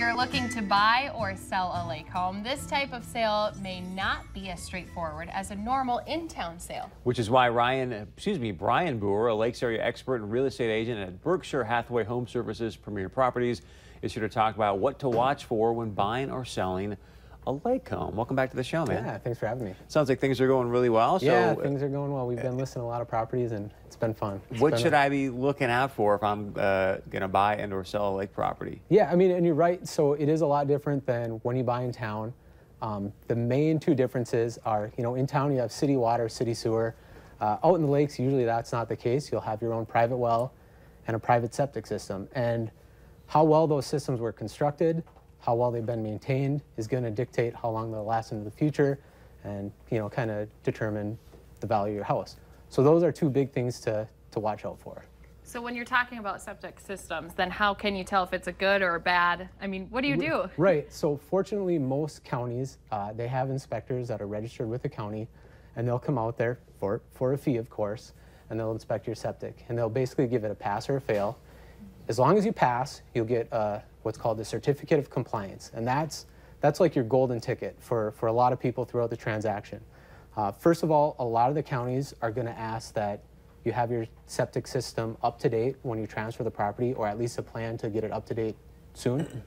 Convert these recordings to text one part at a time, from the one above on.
you're looking to buy or sell a lake home, this type of sale may not be as straightforward as a normal in-town sale. Which is why Brian Boer, a Lakes area expert and real estate agent at Berkshire Hathaway Homeservices Premier Properties, is here to talk about what to watch for when buying or selling a lake home. Welcome back to the show, man. Yeah, thanks for having me. Sounds like things are going really well. Yeah, things are going well. We've been listing a lot of properties, and it's been fun. What should I be looking out for if I'm going to buy and or sell a lake property? Yeah, I mean, and you're right. So it is a lot different than when you buy in town. The main two differences are, in town you have city water, city sewer. Out in the lakes, usually that's not the case. You'll have your own private well and a private septic system. And how well those systems were constructed, how well they've been maintained is going to dictate how long they'll last into the future and, kind of determine the value of your house. So those are two big things to watch out for. So when you're talking about septic systems, then how can you tell if it's a good or a bad? I mean, what do you do? Right. So fortunately, most counties, they have inspectors that are registered with the county, and they'll come out there for a fee, of course, and they'll inspect your septic. And they'll basically give it a pass or a fail. As long as you pass, you'll get what's called the certificate of compliance, and that's like your golden ticket for a lot of people throughout the transaction. First of all, a lot of the counties are going to ask that you have your septic system up to date when you transfer the property, or at least a plan to get it up to date soon.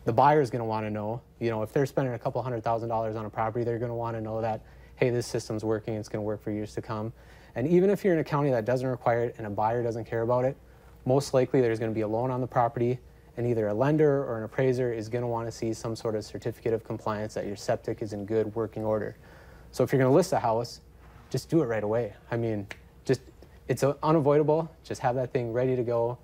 The buyer is going to want to know, if they're spending a couple $100,000 on a property, they're going to want to know that, hey, this system's working, it's going to work for years to come. And even if you're in a county that doesn't require it and a buyer doesn't care about it, most likely there's going to be a loan on the property, and either a lender or an appraiser is going to want to see some sort of certificate of compliance that your septic is in good working order. So if you're going to list a house, just do it right away. I mean, it's unavoidable. Just have that thing ready to go.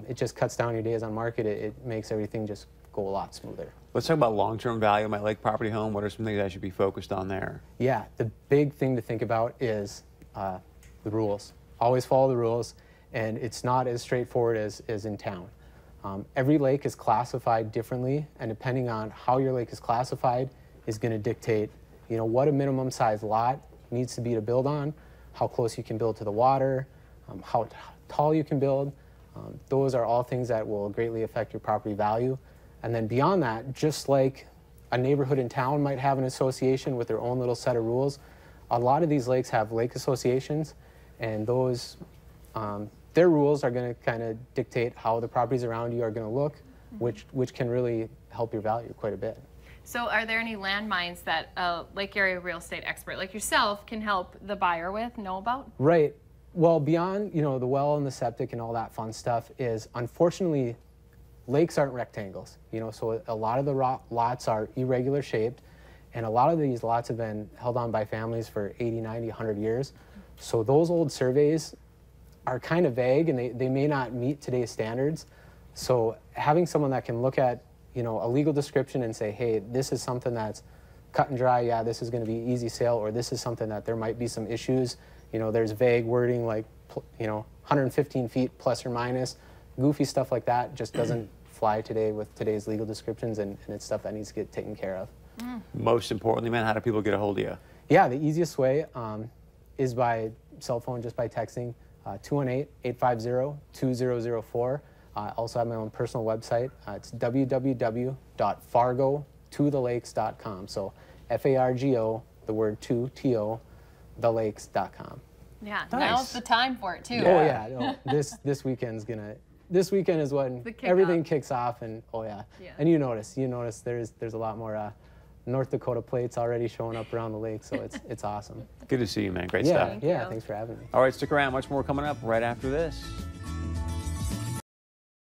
It just cuts down your days on market. It makes everything just go a lot smoother. Let's talk about long-term value of my lake property home. What are some things I should be focused on there? Yeah, the big thing to think about is the rules. Always follow the rules. And it's not as straightforward as in town. Every lake is classified differently, and depending on how your lake is classified is going to dictate, what a minimum size lot needs to be to build on, how close you can build to the water, how tall you can build. Those are all things that will greatly affect your property value. And then beyond that, just like a neighborhood in town might have an association with their own little set of rules, a lot of these lakes have lake associations, and those their rules are going to kind of dictate how the properties around you are going to look, which can really help your value quite a bit. So are there any landmines that a lake area real estate expert like yourself can help the buyer know about? Right. Well, beyond, the well and the septic and all that fun stuff is, unfortunately, lakes aren't rectangles. So a lot of the lots are irregular shaped, and a lot of these lots have been held on by families for 80, 90, 100 years. So those old surveys are kind of vague, and they may not meet today's standards. So having someone that can look at, a legal description and say, hey, this is something that's cut and dry, yeah, this is going to be easy sale, or this is something that there might be some issues. There's vague wording like, 115 feet plus or minus. Goofy stuff like that just doesn't fly today with today's legal descriptions, and it's stuff that needs to get taken care of. Most importantly, man, how do people get a hold of you? Yeah, the easiest way is by cell phone, just by texting. 218-850-2004. I also have my own personal website. It's www.fargotothelakes.com. So F-A-R-G-O, the word to, thelakes.com. Yeah, nice. Now's the time for it too. Yeah. Oh yeah, no, this weekend is when everything kicks off, and and you notice there's a lot more North Dakota plates already showing up around the lake, so it's awesome. Good to see you, man. Great stuff. Yeah, thanks for having me. All right, stick around. Much more coming up right after this.